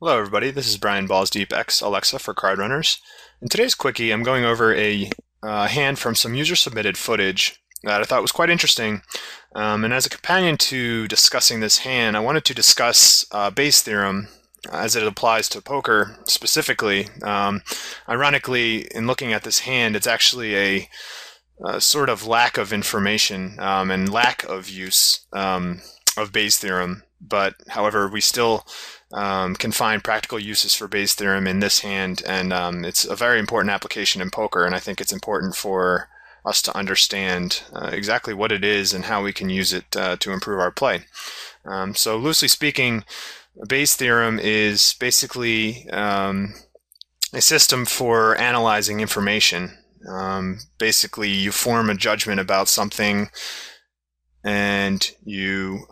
Hello everybody, this is Brian BallzDeepx, Alexa for CardRunners. In today's Quickie, I'm going over a hand from some user-submitted footage that I thought was quite interesting. And as a companion to discussing this hand, I wanted to discuss Bayes' theorem as it applies to poker specifically. Ironically, in looking at this hand, it's actually a sort of lack of information and lack of use of Bayes' theorem. But however, we still can find practical uses for Bayes' theorem in this hand, and it's a very important application in poker, and I think it's important for us to understand exactly what it is and how we can use it to improve our play. So loosely speaking, Bayes' theorem is basically a system for analyzing information. Basically, you form a judgment about something, and you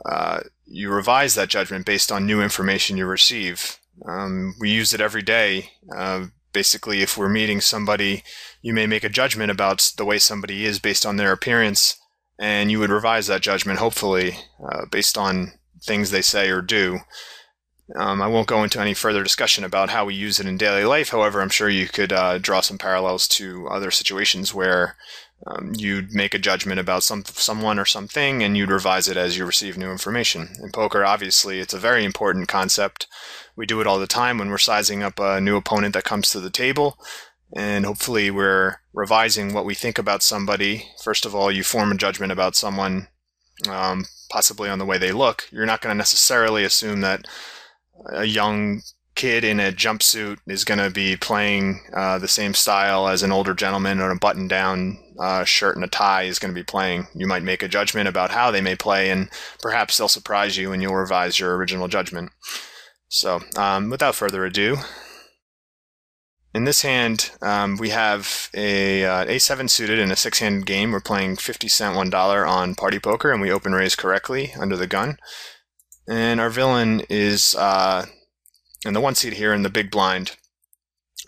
revise that judgment based on new information you receive. We use it every day. Basically, if we're meeting somebody, you may make a judgment about the way somebody is based on their appearance, and you would revise that judgment, hopefully, based on things they say or do. I won't go into any further discussion about how we use it in daily life. However, I'm sure you could draw some parallels to other situations where you'd make a judgment about someone or something, and you'd revise it as you receive new information. In poker, obviously, it's a very important concept. We do it all the time when we're sizing up a new opponent that comes to the table, and hopefully we're revising what we think about somebody. First of all, you form a judgment about someone, possibly on the way they look. You're not going to necessarily assume that a young kid in a jumpsuit is going to be playing the same style as an older gentleman in a button-down shirt and a tie is going to be playing. You might make a judgment about how they may play, and perhaps they'll surprise you and you'll revise your original judgment. So without further ado, in this hand we have a A7 suited in a six-handed game. We're playing 50 cent $1 on Party Poker, and we open raise correctly under the gun. And our villain is in the one seat here in the big blind.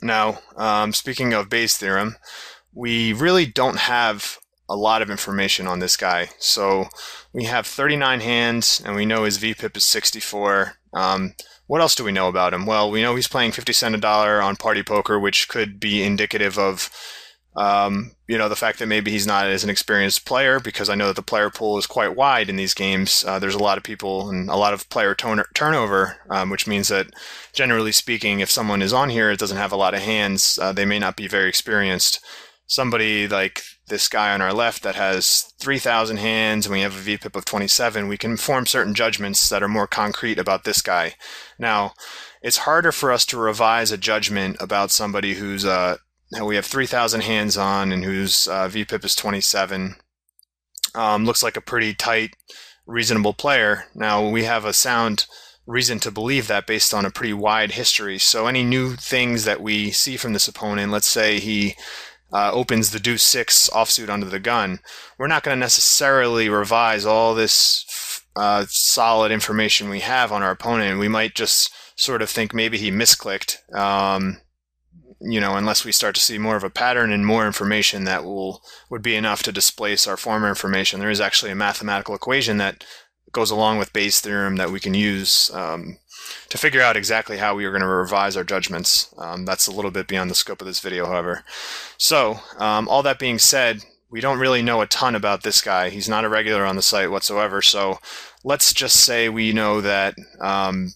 Now, speaking of Bayes' theorem, we really don't have a lot of information on this guy. So we have 39 hands, and we know his VPIP is 64. What else do we know about him? Well, we know he's playing 50 cent $1 on Party Poker, which could be indicative of the fact that maybe he's not as an experienced player, because I know that the player pool is quite wide in these games. There's a lot of people and a lot of player turnover, which means that generally speaking, if someone is on here, it doesn't have a lot of hands, they may not be very experienced. Somebody like this guy on our left that has 3,000 hands and we have a VPIP of 27, we can form certain judgments that are more concrete about this guy. Now, it's harder for us to revise a judgment about somebody who's we have 3,000 hands on and whose VPIP is 27. Looks like a pretty tight, reasonable player. Now, we have a sound reason to believe that based on a pretty wide history. So any new things that we see from this opponent, let's say he opens the deuce 6 offsuit under the gun, we're not going to necessarily revise all this solid information we have on our opponent. We might just sort of think maybe he misclicked. Unless we start to see more of a pattern and more information that would be enough to displace our former information. There is actually a mathematical equation that goes along with Bayes' theorem that we can use to figure out exactly how we are going to revise our judgments. That's a little bit beyond the scope of this video, however. So, all that being said, we don't really know a ton about this guy. He's not a regular on the site whatsoever, so let's just say we know that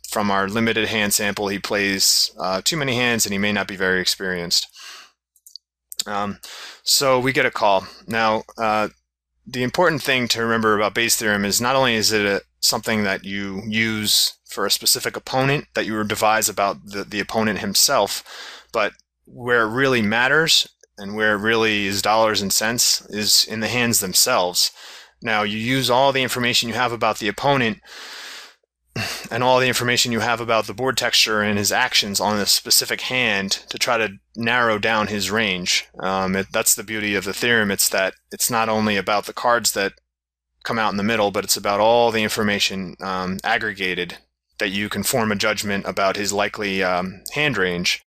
from our limited hand sample, he plays too many hands and he may not be very experienced. So we get a call. Now, the important thing to remember about Bayes' theorem is not only is it something that you use for a specific opponent that you devise about the opponent himself, but where it really matters and where it really is dollars and cents is in the hands themselves. Now, you use all the information you have about the opponent and all the information you have about the board texture and his actions on a specific hand to try to narrow down his range. That's the beauty of the theorem. It's that it's not only about the cards that come out in the middle, but it's about all the information aggregated that you can form a judgment about his likely hand range.